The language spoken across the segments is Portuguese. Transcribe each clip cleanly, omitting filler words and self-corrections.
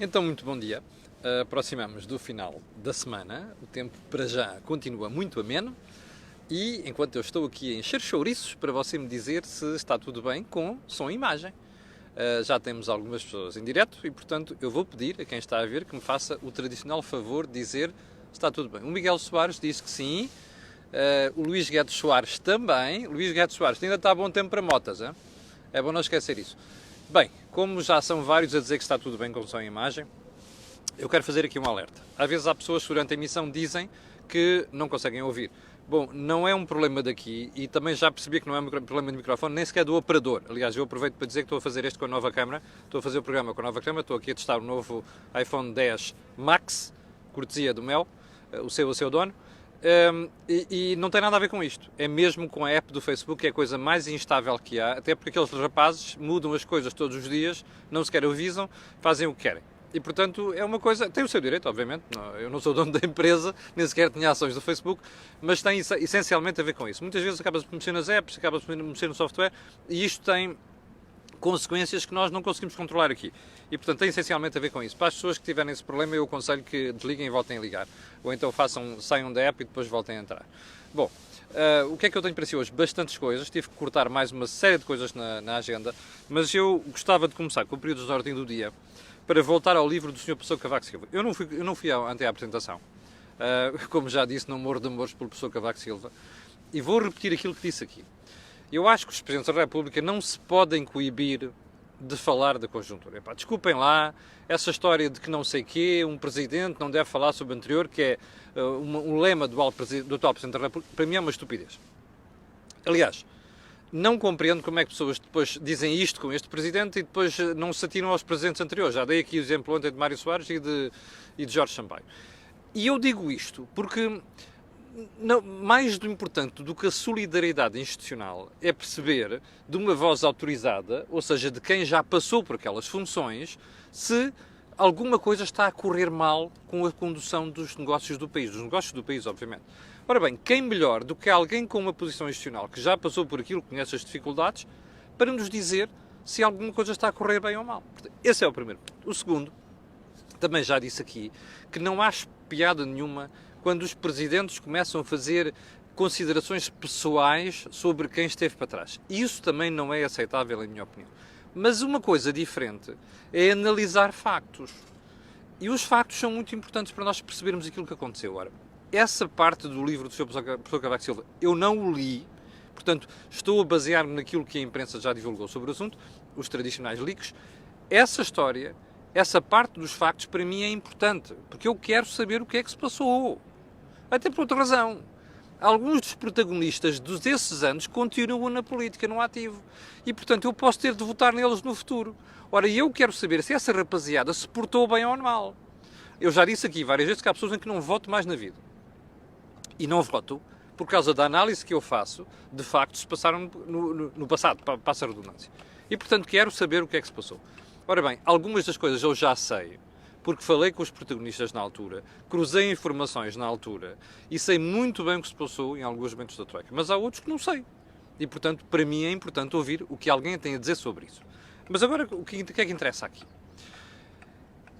Então, muito bom dia. Aproximamos do final da semana. O tempo, para já, continua muito ameno. E, enquanto eu estou aqui a encher chouriços, para você me dizer se está tudo bem com som e imagem. Já temos algumas pessoas em direto e, portanto, eu vou pedir a quem está a ver que me faça o tradicional favor de dizer se está tudo bem. O Miguel Soares disse que sim. O Luís Guedes Soares também. Luís Guedes Soares ainda está a bom tempo para motas, hein? É bom não esquecer isso. Bem, como já são vários a dizer que está tudo bem com som e imagem, eu quero fazer aqui um alerta. Às vezes há pessoas que durante a emissão dizem que não conseguem ouvir. Bom, não é um problema daqui e também já percebi que não é um problema de microfone, nem sequer do operador. Aliás, eu aproveito para dizer que estou a fazer este com a nova câmera, estou a fazer o programa com a nova câmera, estou aqui a testar o novo iPhone X Max, cortesia do Mel, o seu dono. E não tem nada a ver com isto. É mesmo com a app do Facebook, que é a coisa mais instável que há, até porque aqueles rapazes mudam as coisas todos os dias, não sequer avisam, fazem o que querem. E, portanto, é uma coisa... Tem o seu direito, obviamente. Eu não sou dono da empresa, nem sequer tinha ações do Facebook, mas tem essencialmente a ver com isso. Muitas vezes acaba-se por mexer nas apps, acaba-se por mexer no software, e isto tem consequências que nós não conseguimos controlar aqui. E, portanto, tem essencialmente a ver com isso. Para as pessoas que tiverem esse problema, eu aconselho que desliguem e voltem a ligar. Ou então saiam da app e depois voltem a entrar. Bom, o que é que eu tenho para si hoje? Bastantes coisas. Tive que cortar mais uma série de coisas na agenda, mas eu gostava de começar com o período de ordem do dia para voltar ao livro do Sr. Pessoa Cavaco Silva. Eu não fui ante a apresentação. Como já disse, não morro de amores pelo Pessoa Cavaco Silva. E vou repetir aquilo que disse aqui. Eu acho que os Presidentes da República não se podem coibir de falar da conjuntura. Epá, desculpem lá, essa história de que não sei quê, um Presidente não deve falar sobre o anterior, que é um lema do atual Presidente da República, para mim é uma estupidez. Aliás, não compreendo como é que pessoas depois dizem isto com este Presidente e depois não se atiram aos Presidentes anteriores. Já dei aqui o exemplo ontem de Mário Soares e de Jorge Sampaio. E eu digo isto porque... Não, mais do importante do que a solidariedade institucional é perceber de uma voz autorizada, ou seja, de quem já passou por aquelas funções, se alguma coisa está a correr mal com a condução dos negócios do país, obviamente. Ora bem, quem melhor do que alguém com uma posição institucional que já passou por aquilo, conhece as dificuldades, para nos dizer se alguma coisa está a correr bem ou mal. Esse é o primeiro ponto. O segundo, também já disse aqui, que não há piada nenhuma quando os presidentes começam a fazer considerações pessoais sobre quem esteve para trás. Isso também não é aceitável, em minha opinião. Mas uma coisa diferente é analisar factos. E os factos são muito importantes para nós percebermos aquilo que aconteceu. Ora, essa parte do livro do Sr. Professor Cavaco Silva, eu não o li, portanto, estou a basear-me naquilo que a imprensa já divulgou sobre o assunto, os tradicionais leaks. Essa história, essa parte dos factos, para mim é importante, porque eu quero saber o que é que se passou. Até por outra razão. Alguns dos protagonistas desses anos continuam na política, no ativo. E, portanto, eu posso ter de votar neles no futuro. Ora, eu quero saber se essa rapaziada se portou bem ou mal. Eu já disse aqui várias vezes que há pessoas em que não voto mais na vida. E não voto por causa da análise que eu faço de factos que se passaram no passado, passa a redundância. E, portanto, quero saber o que é que se passou. Ora bem, algumas das coisas eu já sei, porque falei com os protagonistas na altura, cruzei informações na altura e sei muito bem o que se passou em alguns momentos da Troika. Mas há outros que não sei. E, portanto, para mim é importante ouvir o que alguém tem a dizer sobre isso. Mas agora, o que é que interessa aqui?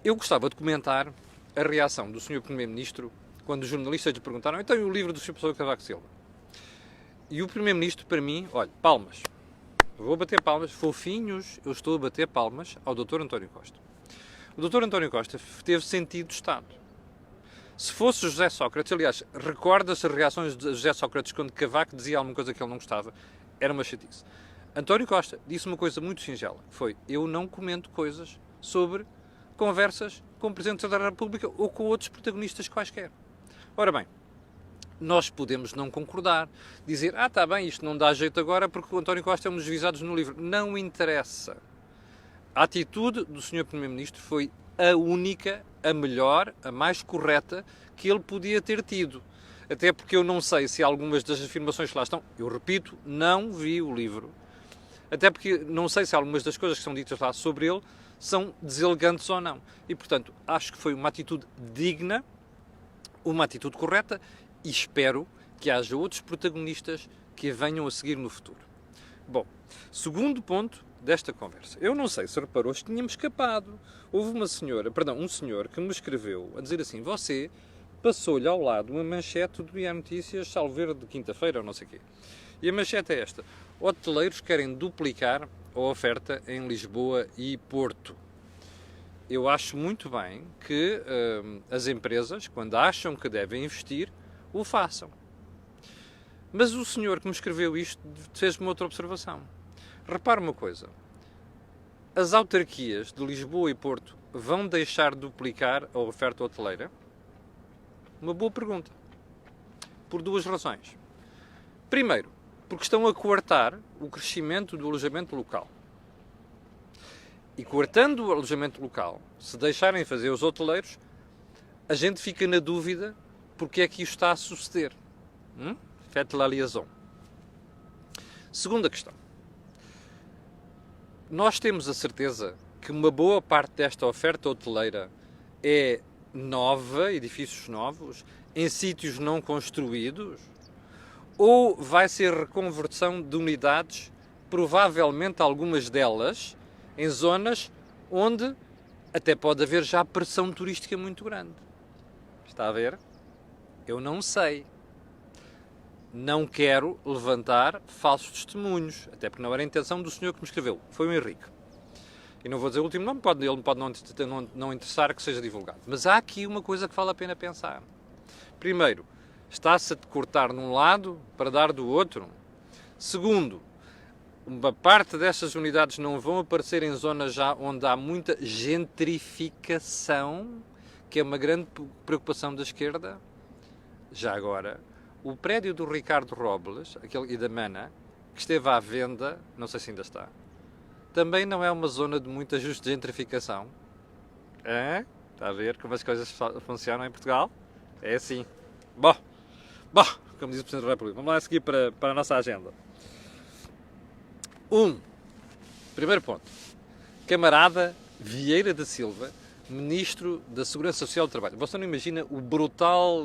Eu gostava de comentar a reação do Sr. Primeiro-Ministro quando os jornalistas lhe perguntaram então e o livro do Sr. Pessoa Cavaco Silva? E o Primeiro-Ministro, para mim, olha, palmas. Eu vou bater palmas, fofinhos, eu estou a bater palmas ao Dr. António Costa. O Dr. António Costa teve sentido de Estado. Se fosse José Sócrates, aliás, recorda-se as reações de José Sócrates quando Cavaco dizia alguma coisa que ele não gostava, era uma chatice. António Costa disse uma coisa muito singela, foi, eu não comento coisas sobre conversas com o Presidente da República ou com outros protagonistas quaisquer. Ora bem, nós podemos não concordar, dizer, está bem, isto não dá jeito agora porque o António Costa é um dos visados no livro. Não interessa. A atitude do Sr. Primeiro-Ministro foi a única, a melhor, a mais correta que ele podia ter tido. Até porque eu não sei se algumas das afirmações que lá estão, eu repito, não vi o livro. Até porque não sei se algumas das coisas que são ditas lá sobre ele são deselegantes ou não. E, portanto, acho que foi uma atitude digna, uma atitude correta e espero que haja outros protagonistas que a venham a seguir no futuro. Bom, segundo ponto desta conversa. Eu não sei se reparou, tínhamos escapado. Houve um senhor que me escreveu a dizer assim, você passou-lhe ao lado uma manchete do Diário Notícias, salvo ver de quinta-feira ou não sei o quê. E a manchete é esta. Hoteleiros querem duplicar a oferta em Lisboa e Porto. Eu acho muito bem que as empresas, quando acham que devem investir, o façam. Mas o senhor que me escreveu isto fez-me outra observação. Repare uma coisa. As autarquias de Lisboa e Porto vão deixar de duplicar a oferta hoteleira? Uma boa pergunta. Por duas razões. Primeiro, porque estão a coartar o crescimento do alojamento local. E coartando o alojamento local, se deixarem fazer os hoteleiros, a gente fica na dúvida porque é que isto está a suceder. Faites la liaison. Segunda questão. Nós temos a certeza que uma boa parte desta oferta hoteleira é nova, edifícios novos, em sítios não construídos? Ou vai ser reconversão de unidades, provavelmente algumas delas, em zonas onde até pode haver já pressão turística muito grande? Está a ver? Eu não sei. Não quero levantar falsos testemunhos, até porque não era a intenção do senhor que me escreveu, foi o Henrique. E não vou dizer o último nome, ele pode não interessar que seja divulgado. Mas há aqui uma coisa que vale a pena pensar. Primeiro, está-se a cortar num lado para dar do outro. Segundo, uma parte destas unidades não vão aparecer em zonas já onde há muita gentrificação, que é uma grande preocupação da esquerda. Já agora, o prédio do Ricardo Robles, aquele e da Mana, que esteve à venda, não sei se ainda está, também não é uma zona de muita gentrificação. Está a ver como as coisas funcionam em Portugal? É assim. Bom, como diz o Presidente da República, vamos lá seguir para a nossa agenda. Primeiro ponto. Camarada Vieira da Silva, Ministro da Segurança Social do Trabalho. Você não imagina o brutal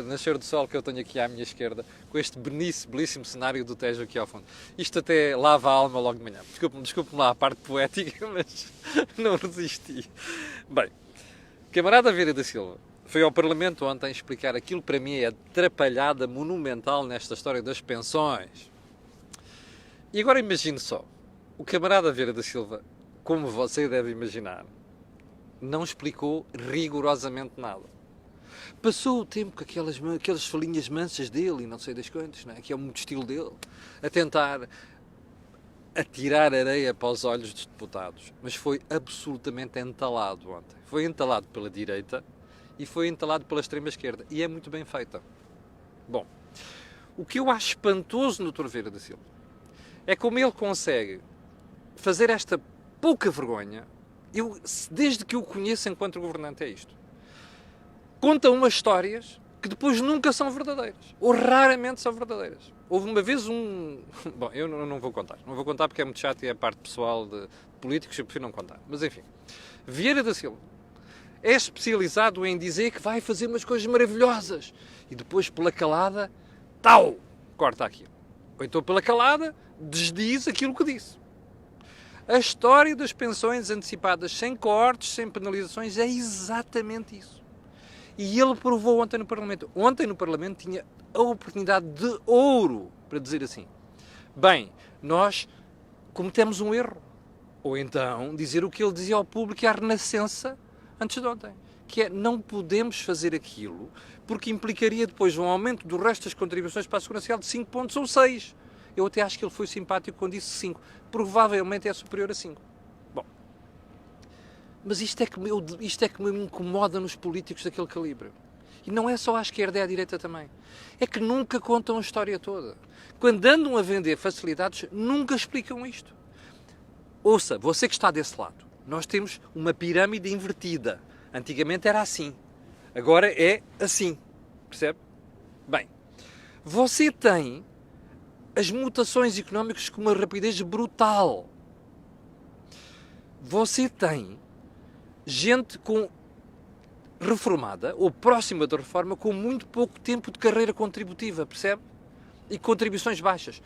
nascer do sol que eu tenho aqui à minha esquerda, com este belíssimo cenário do Tejo aqui ao fundo. Isto até lava a alma logo de manhã. Desculpe-me lá a parte poética, mas não resisti. Bem, camarada Vieira da Silva foi ao Parlamento ontem explicar aquilo que para mim é a atrapalhada monumental nesta história das pensões. E agora imagine só, o camarada Vieira da Silva, como você deve imaginar, não explicou rigorosamente nada. Passou o tempo com aquelas falinhas mansas dele e não sei das quantas, não é? Que é muito estilo dele, a tentar atirar areia para os olhos dos deputados. Mas foi absolutamente entalado ontem. Foi entalado pela direita e foi entalado pela extrema-esquerda. E é muito bem feita. Bom, o que eu acho espantoso no Dr. Vieira da Silva é como ele consegue fazer esta pouca vergonha. Desde que eu o conheço enquanto governante, é isto. Conta umas histórias que depois nunca são verdadeiras. Ou raramente são verdadeiras. Houve uma vez Bom, eu não vou contar. Não vou contar porque é muito chato e é a parte pessoal de políticos, eu prefiro não contar. Mas enfim. Vieira da Silva é especializado em dizer que vai fazer umas coisas maravilhosas. E depois, pela calada, corta aquilo. Ou então, pela calada, desdiz aquilo que disse. A história das pensões antecipadas sem cortes, sem penalizações, é exatamente isso. E ele provou ontem no Parlamento. Ontem no Parlamento tinha a oportunidade de ouro para dizer assim: bem, nós cometemos um erro. Ou então dizer o que ele dizia ao público e à Renascença antes de ontem. Que é, não podemos fazer aquilo porque implicaria depois um aumento do resto das contribuições para a Segurança Social de 5 pontos ou 6. Eu até acho que ele foi simpático quando disse 5. Provavelmente é superior a 5. Bom, mas isto é que me incomoda nos políticos daquele calibre. E não é só à esquerda, é à direita também. É que nunca contam a história toda. Quando andam a vender facilidades, nunca explicam isto. Ouça, você que está desse lado, nós temos uma pirâmide invertida. Antigamente era assim. Agora é assim. Percebe? Bem, você tem as mutações económicas com uma rapidez brutal. Você tem gente reformada ou próxima da reforma com muito pouco tempo de carreira contributiva, percebe? E contribuições baixas.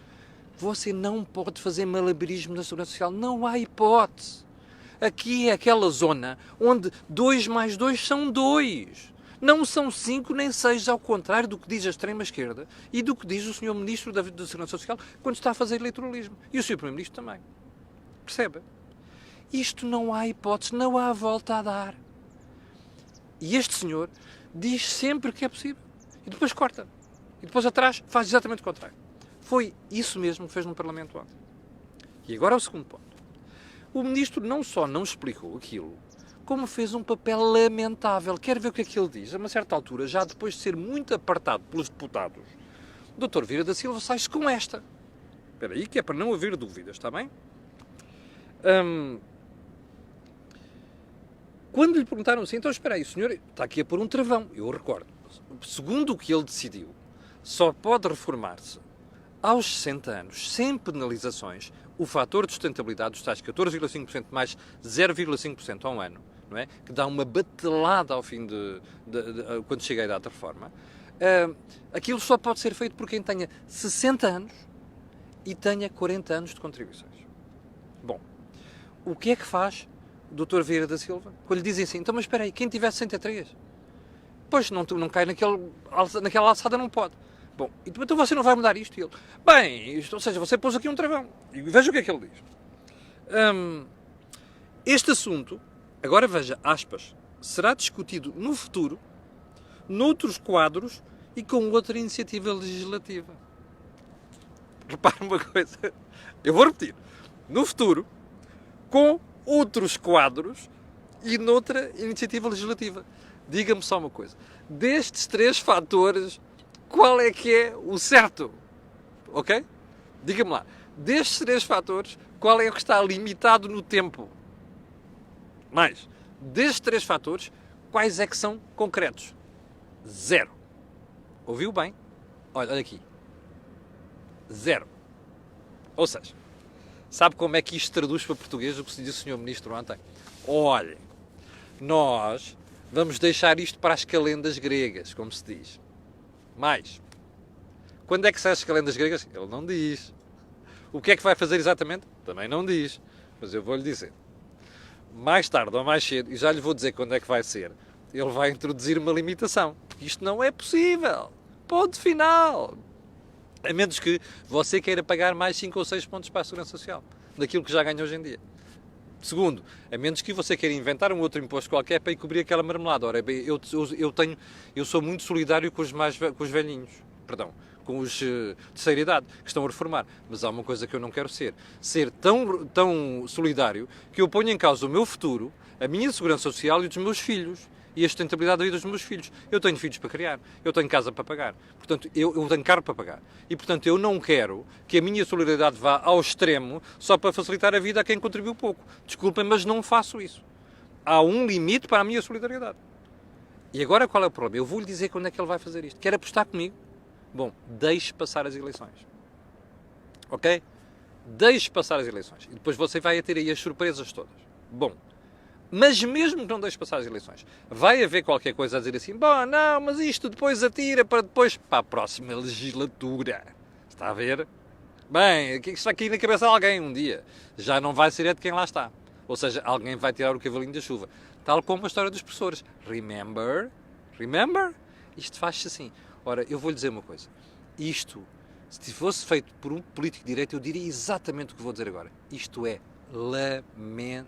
Você não pode fazer malabarismo na Segurança Social. Não há hipótese. Aqui é aquela zona onde 2 mais 2 são 2. Não são 5 nem 6, ao contrário do que diz a extrema-esquerda e do que diz o Sr. Ministro da Segurança Social quando está a fazer eleitoralismo. E o Sr. Primeiro-Ministro também. Percebe? Isto não há hipótese, não há volta a dar. E este senhor diz sempre que é possível. E depois corta. E depois atrás faz exatamente o contrário. Foi isso mesmo que fez no Parlamento ontem. E agora o segundo ponto. O Ministro não só não explicou aquilo, como fez um papel lamentável. Quer ver o que é que ele diz? A uma certa altura, já depois de ser muito apartado pelos deputados, o Dr. Vieira da Silva sai-se com esta. Espera aí, que é para não haver dúvidas, está bem? Quando lhe perguntaram assim, então espera aí, o senhor está aqui a pôr um travão. Eu recordo. Segundo o que ele decidiu, só pode reformar-se aos 60 anos, sem penalizações, o fator de sustentabilidade dos tais 14,5% mais 0,5% ao ano, não é? Que dá uma batelada ao fim quando chega a idade da reforma. Aquilo só pode ser feito por quem tenha 60 anos e tenha 40 anos de contribuições. Bom, o que é que faz o Dr. Vieira da Silva? Quando lhe dizem assim, então mas espera aí, quem tiver 63? Pois, não cai naquela alçada, não pode. Bom, então você não vai mudar isto? E ele, bem, ou seja, você pôs aqui um travão. E veja o que é que ele diz. Este assunto, agora veja, aspas, será discutido no futuro, noutros quadros e com outra iniciativa legislativa. Repare uma coisa, eu vou repetir. No futuro, com outros quadros e noutra iniciativa legislativa. Diga-me só uma coisa. Destes 3 fatores, qual é que é o certo? Ok? Diga-me lá. Destes 3 fatores, qual é o que está limitado no tempo? Mais. Destes 3 fatores, quais é que são concretos? 0. Ouviu bem? Olha aqui. 0. Ou seja, sabe como é que isto traduz para português o que se disse o Sr. Ministro ontem? Olhem, nós vamos deixar isto para as calendas gregas, como se diz. Mais. Quando é que saem as calendas gregas? Ele não diz. O que é que vai fazer exatamente? Também não diz. Mas eu vou-lhe dizer. Mais tarde ou mais cedo, e já lhe vou dizer quando é que vai ser, ele vai introduzir uma limitação. Porque isto não é possível. Ponto final. A menos que você queira pagar mais 5 ou 6 pontos para a Segurança Social. Daquilo que já ganha hoje em dia. Segundo, a menos que você queira inventar um outro imposto qualquer para cobrir aquela marmelada. Ora, eu sou muito solidário com os velhinhos, com os de terceira idade, que estão a reformar. Mas há uma coisa que eu não quero ser tão solidário que eu ponho em causa o meu futuro, a minha segurança social e dos meus filhos. E a sustentabilidade da vida dos meus filhos. Eu tenho filhos para criar, eu tenho casa para pagar, portanto, eu tenho carro para pagar. E, portanto, eu não quero que a minha solidariedade vá ao extremo só para facilitar a vida a quem contribuiu pouco. Desculpem, mas não faço isso. Há um limite para a minha solidariedade. E agora qual é o problema? Eu vou-lhe dizer quando é que ele vai fazer isto. Quer apostar comigo? Bom, deixe passar as eleições. Ok? Deixe passar as eleições. E depois você vai ter aí as surpresas todas. Bom. Mas mesmo que não deixe passar as eleições, vai haver qualquer coisa a dizer assim, bom, não, mas isto depois atira para depois, para a próxima legislatura. Está a ver? Bem, isto está aqui na cabeça de alguém um dia. Já não vai ser de quem lá está. Ou seja, alguém vai tirar o cavalinho da chuva. Tal como a história dos professores. Remember? Isto faz-se assim. Ora, eu vou-lhe dizer uma coisa. Isto, se fosse feito por um político de direita, eu diria exatamente o que vou dizer agora. Isto é lamentável.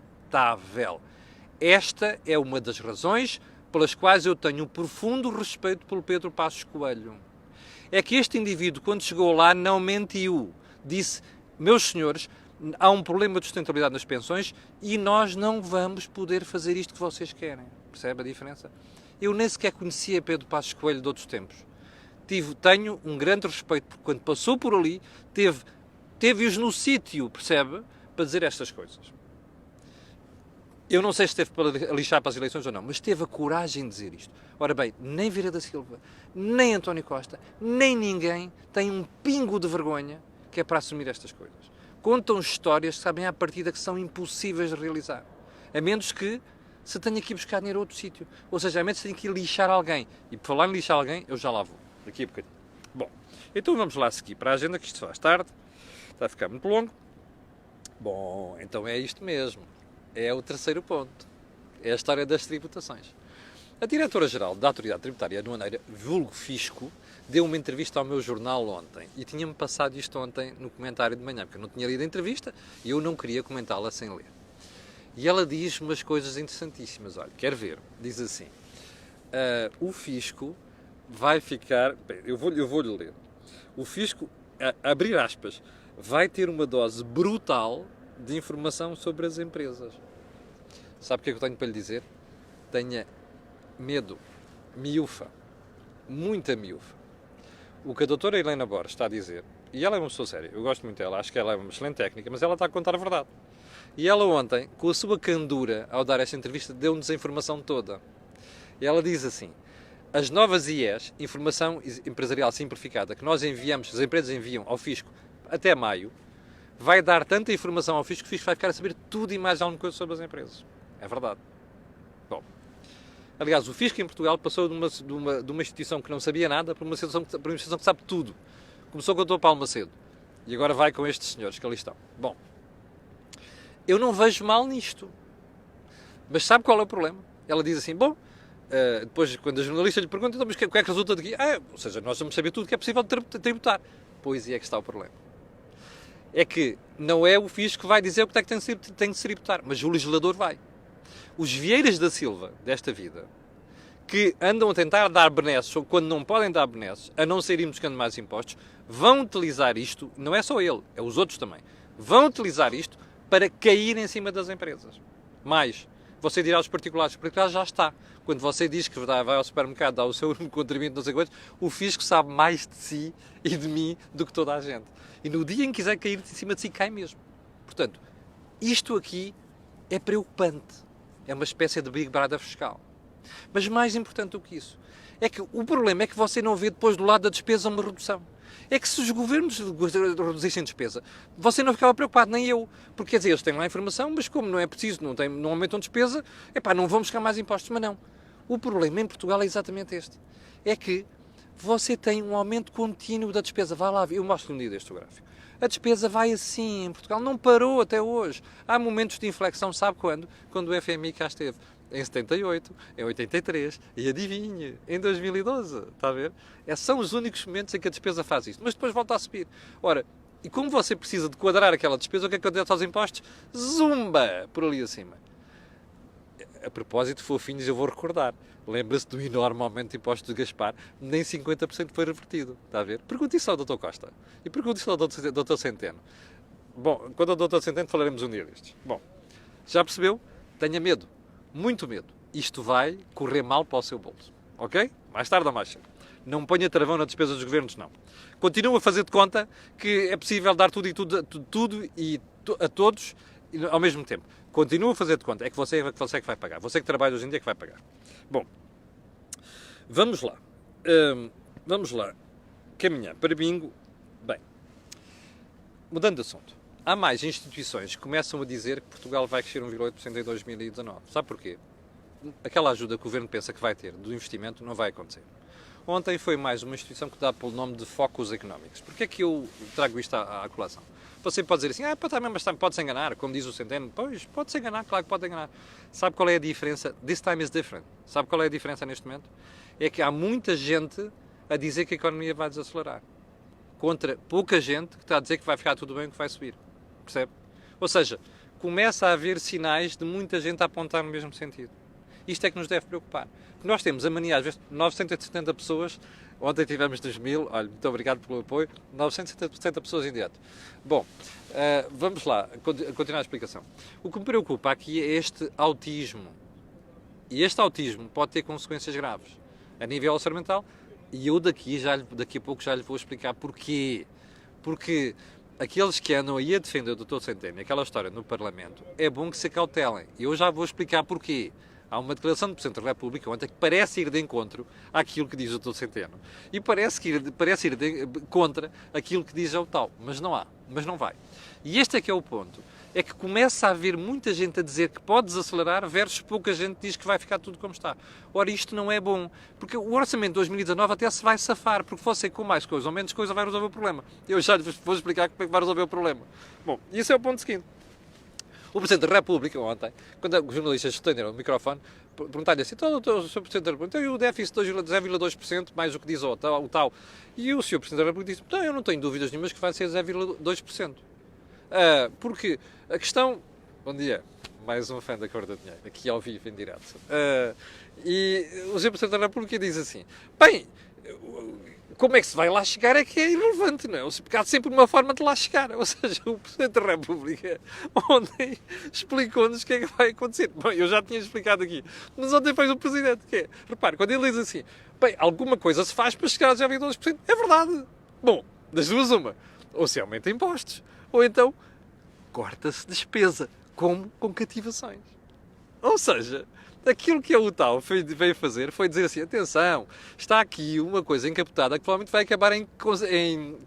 Esta é uma das razões pelas quais eu tenho um profundo respeito pelo Pedro Passos Coelho. É que este indivíduo, quando chegou lá, não mentiu. Disse, meus senhores, há um problema de sustentabilidade nas pensões e nós não vamos poder fazer isto que vocês querem. Percebe a diferença? Eu nem sequer conhecia Pedro Passos Coelho de outros tempos. Tenho um grande respeito, porque quando passou por ali, teve-os no sítio, percebe? Para dizer estas coisas. Eu não sei se esteve para lixar para as eleições ou não, mas teve a coragem de dizer isto. Ora bem, nem Vieira da Silva, nem António Costa, nem ninguém tem um pingo de vergonha que é para assumir estas coisas. Contam histórias que sabem à partida que são impossíveis de realizar. A menos que se tenha que ir buscar dinheiro a outro sítio. Ou seja, a menos que se tenha que ir lixar alguém. E por falar em lixar alguém, eu já lá vou. Daqui a bocadinho. Bom, então vamos lá seguir para a agenda, que isto faz tarde. Está a ficar muito longo. Bom, então é isto mesmo. É o terceiro ponto. É a história das tributações. A diretora-geral da Autoridade Tributária Aduaneira, vulgo Fisco, deu uma entrevista ao meu jornal ontem e tinha-me passado isto ontem no comentário de manhã, porque eu não tinha lido a entrevista e eu não queria comentá-la sem ler. E ela diz umas coisas interessantíssimas. Olha, quer ver? Diz assim, o Fisco vai ficar... Bem, eu vou-lhe ler. O Fisco, abrir aspas, vai ter uma dose brutal de informação sobre as empresas. Sabe o que é que eu tenho para lhe dizer? Tenha medo, miúfa, muita miúfa. O que a doutora Helena Borges está a dizer, e ela é uma pessoa séria, eu gosto muito dela, acho que ela é uma excelente técnica, mas ela está a contar a verdade. E ela ontem, com a sua candura ao dar esta entrevista, deu-nos a informação toda. E ela diz assim, as novas IEs, Informação Empresarial Simplificada, que nós enviamos, as empresas enviam ao Fisco até maio, vai dar tanta informação ao Fisco que o Fisco vai ficar a saber tudo e mais alguma coisa sobre as empresas. É verdade. Bom, aliás, o Fisco em Portugal passou de uma instituição que não sabia nada para uma instituição que sabe tudo. Começou com o Dr. Paulo Macedo e agora vai com estes senhores que ali estão. Bom, eu não vejo mal nisto. Mas sabe qual é o problema? Ela diz assim, bom, depois quando a jornalista lhe pergunta, então, mas o que é que resulta daqui? Ou seja, nós vamos saber tudo que é possível tributar. Pois é que está o problema. É que não é o Fisco que vai dizer o que é que tem de se tributar, mas o legislador vai. Os Vieiras da Silva desta vida, que andam a tentar dar benesses, ou quando não podem dar benesses, a não ser ir buscando mais impostos, vão utilizar isto, não é só ele, é os outros também, vão utilizar isto para cair em cima das empresas. Mais, você dirá aos particulares, os particulares já está. Quando você diz que vai ao supermercado, dá o seu contribuinte, não sei quantos, o Fisco sabe mais de si e de mim do que toda a gente. E no dia em que quiser cair em cima de si, cai mesmo. Portanto, isto aqui é preocupante. É uma espécie de Big Brother fiscal. Mas mais importante do que isso, é que o problema é que você não vê depois do lado da despesa uma redução. É que se os governos reduzissem despesa, você não ficava preocupado, nem eu. Porque, quer dizer, eles têm lá a informação, mas como não é preciso, não aumentam despesa, não vão buscar mais impostos. Mas não. O problema em Portugal é exatamente este. É que você tem um aumento contínuo da despesa. Vá lá, eu mostro-lhe um dia deste gráfico. A despesa vai assim em Portugal, não parou até hoje. Há momentos de inflexão, sabe quando? Quando o FMI cá esteve. Em 78, em 83 e adivinhe, em 2012, está a ver? São os únicos momentos em que a despesa faz isto, mas depois volta a subir. Ora, e como você precisa de quadrar aquela despesa, o que é que acontece aos impostos? Zumba! Por ali acima. A propósito, fofinhos, eu vou recordar. Lembra-se do enorme aumento de impostos de Gaspar, nem 50% foi revertido, está a ver? Pergunte isso ao Dr. Costa e pergunte isso ao Dr. Centeno. Bom, quando ao Dr. Centeno falaremos um dia destes. Bom, já percebeu? Tenha medo. Muito medo. Isto vai correr mal para o seu bolso. Ok? Mais tarde ou mais cedo. Não ponha travão na despesa dos governos, não. Continua a fazer de conta que é possível dar tudo e a todos ao mesmo tempo. Continua a fazer de conta. É que você é que vai pagar. Você que trabalha hoje em dia é que vai pagar. Bom, vamos lá. Vamos lá. Caminhar para bingo. Bem, mudando de assunto. Há mais instituições que começam a dizer que Portugal vai crescer 1,8% em 2019. Sabe porquê? Aquela ajuda que o Governo pensa que vai ter do investimento não vai acontecer. Ontem foi mais uma instituição que dá pelo nome de Focus Economics. Porquê é que eu trago isto à colação? Você pode dizer assim, mas pode-se enganar, como diz o Centeno. Pois, pode-se enganar, claro que pode enganar. Sabe qual é a diferença? This time is different. Sabe qual é a diferença neste momento? É que há muita gente a dizer que a economia vai desacelerar. Contra pouca gente que está a dizer que vai ficar tudo bem e que vai subir. Percebe? Ou seja, começa a haver sinais de muita gente a apontar no mesmo sentido. Isto é que nos deve preocupar. Porque nós temos a mania, às vezes, 970 pessoas, ontem tivemos 2.000, olha, muito obrigado pelo apoio, 970 pessoas em direto. Bom, vamos lá, continuar a explicação. O que me preocupa aqui é este autismo. E este autismo pode ter consequências graves, a nível orçamental, e eu daqui a pouco já lhe vou explicar porquê. Porque aqueles que andam aí a defender o Dr. Centeno, aquela história no Parlamento, é bom que se acautelem. E eu já vou explicar porquê. Há uma declaração do Presidente da República ontem que parece ir de encontro àquilo que diz o Dr. Centeno. E parece ir contra aquilo que diz o tal. Mas não há. Mas não vai. E este é que é o ponto. é que começa a haver muita gente a dizer que pode desacelerar versus pouca gente diz que vai ficar tudo como está. Ora, isto não é bom, porque o orçamento de 2019 até se vai safar, porque você com mais coisa ou menos coisa vai resolver o problema. Eu já lhes vou explicar como é que vai resolver o problema. Bom, isso é o ponto seguinte. O Presidente da República, ontem, quando os jornalistas estenderam o microfone, perguntaram-lhe assim, então, o Sr. Presidente da República, então, e o déficit de 0,2%, mais o que diz o tal. E o Sr. Presidente da República disse, não, eu não tenho dúvidas nenhumas que vai ser 0,2%. Porque a questão... Bom dia, mais um fã da Cor do Dinheiro, aqui ao vivo, em direto. E o Sr. Presidente da República diz assim, bem... Como é que se vai lá chegar é que é irrelevante, não é? Porque há sempre uma forma de lá chegar. Ou seja, o Presidente da República ontem explicou-nos o que é que vai acontecer. Bom, eu já tinha explicado aqui. Mas ontem fez o Presidente, que é... Repare, quando ele diz assim, bem, alguma coisa se faz para chegar a 0,2%. É verdade. Bom, das duas uma. Ou se aumenta impostos, ou então corta-se despesa, como com cativações. Ou seja... Aquilo que o tal veio fazer foi dizer assim, atenção, está aqui uma coisa encapotada que provavelmente vai acabar em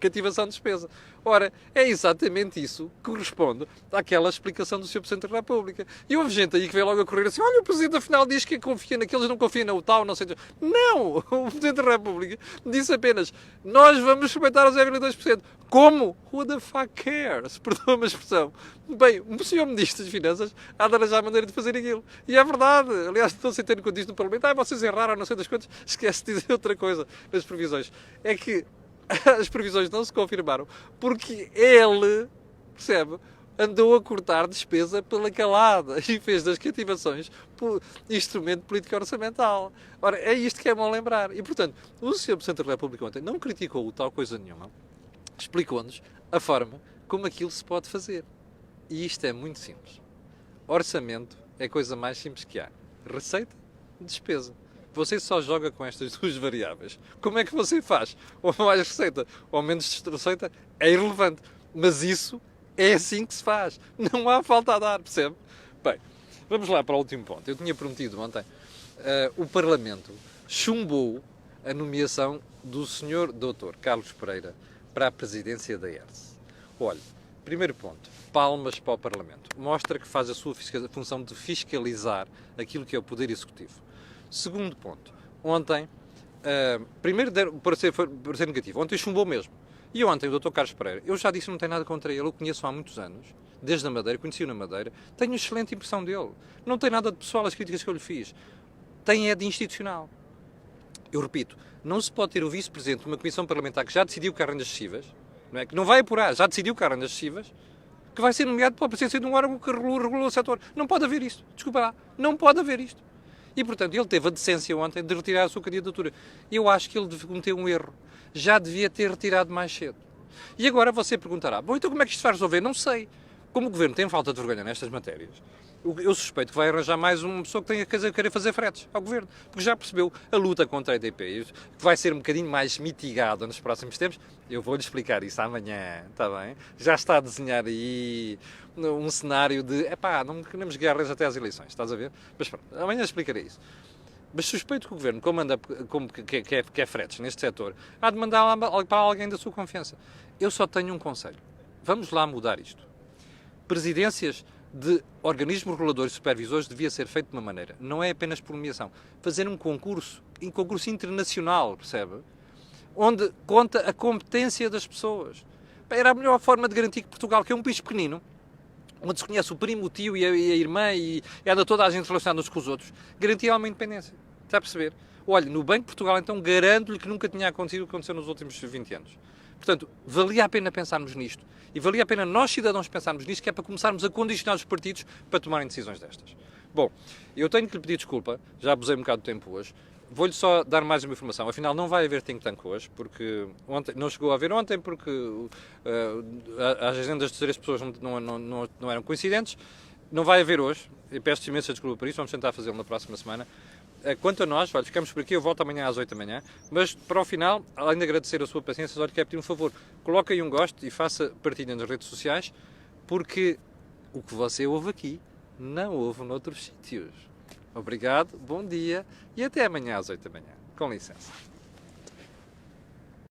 cativação de despesa. Ora, é exatamente isso que corresponde àquela explicação do Sr. Presidente da República. E houve gente aí que veio logo a correr assim, olha, o Presidente afinal diz que confia naqueles, não confia no tal, não sei... Não! O Presidente da República disse apenas, nós vamos respeitar os 0,2%. Como? Who the fuck cares? Perdoa-me a expressão. Bem, o Sr. Ministro das Finanças há de arranjar a maneira de fazer aquilo. E é verdade. Aliás, estou sentando quando diz no Parlamento, vocês erraram, não sei das quantas, esquece de dizer outra coisa nas previsões. É que as previsões não se confirmaram porque ele, percebe, andou a cortar despesa pela calada e fez das cativações instrumento político orçamental. Ora, é isto que é bom lembrar. E, portanto, o Sr. Presidente da República ontem não criticou tal coisa nenhuma, explicou-nos a forma como aquilo se pode fazer. E isto é muito simples. Orçamento é a coisa mais simples que há. Receita, despesa. Você só joga com estas duas variáveis. Como é que você faz? Ou mais receita ou menos receita? É irrelevante. Mas isso é assim que se faz. Não há falta a dar, percebe? Bem, vamos lá para o último ponto. Eu tinha prometido ontem. O Parlamento chumbou a nomeação do Sr. Dr. Carlos Pereira para a presidência da ERSE. Olha, primeiro ponto. Palmas para o Parlamento. Mostra que faz a sua função de fiscalizar aquilo que é o Poder Executivo. Segundo ponto, ontem, primeiro, para ser negativo, ontem chumbou mesmo. E ontem o Dr. Carlos Pereira, eu já disse que não tenho nada contra ele, eu o conheço há muitos anos, desde a Madeira, conheci-o na Madeira, tenho excelente impressão dele. Não tem nada de pessoal as críticas que eu lhe fiz. Tem de institucional. Eu repito, não se pode ter o vice-presidente de uma comissão parlamentar que já decidiu que há rendas excessivas, não é? Que não vai apurar, já decidiu que há rendas excessivas, que vai ser nomeado para a presidência de um órgão que regula o setor. Não pode haver isto. Desculpa lá. Não pode haver isto. E, portanto, ele teve a decência ontem de retirar a sua candidatura. Eu acho que ele cometeu um erro. Já devia ter retirado mais cedo. E agora você perguntará, bom, então como é que isto vai resolver? Não sei. Como o Governo tem falta de vergonha nestas matérias, eu suspeito que vai arranjar mais uma pessoa que tenha que querer fazer fretes ao Governo. Porque já percebeu a luta contra a EDP, que vai ser um bocadinho mais mitigada nos próximos tempos. Eu vou-lhe explicar isso amanhã, está bem? Já está a desenhar aí um cenário de, não queremos guerras até às eleições, estás a ver? Mas pronto, amanhã explicarei isso. Mas suspeito que o Governo, como quer fretes neste setor, há de mandar para alguém da sua confiança. Eu só tenho um conselho. Vamos lá mudar isto. Presidências de organismos reguladores e supervisores devia ser feito de uma maneira. Não é apenas por nomeação. Fazer um concurso internacional, percebe? Onde conta a competência das pessoas. Era a melhor forma de garantir que Portugal, que é um país pequenino, onde se conhece o primo, o tio e a irmã e anda toda a gente relacionada uns com os outros, garantia uma independência. Está a perceber? Olha, no Banco de Portugal, então, garanto-lhe que nunca tinha acontecido o que aconteceu nos últimos 20 anos. Portanto, valia a pena pensarmos nisto. E valia a pena nós, cidadãos, pensarmos nisto, que é para começarmos a condicionar os partidos para tomarem decisões destas. Bom, eu tenho que lhe pedir desculpa, já abusei um bocado de tempo hoje. Vou-lhe só dar mais uma informação. Afinal, não vai haver think tank hoje, porque ontem, não chegou a haver ontem, porque as agendas de 3 pessoas não eram coincidentes. Não vai haver hoje. Eu peço imensa desculpa por isso. Vamos tentar fazê-lo na próxima semana. Quanto a nós, olha, ficamos por aqui. Eu volto amanhã às 8 da manhã. Mas, para o final, além de agradecer a sua paciência, só lhe quero pedir um favor. Coloque aí um gosto e faça partilha nas redes sociais, porque o que você ouve aqui não ouve noutros sítios. Obrigado, bom dia e até amanhã às 8 da manhã. Com licença.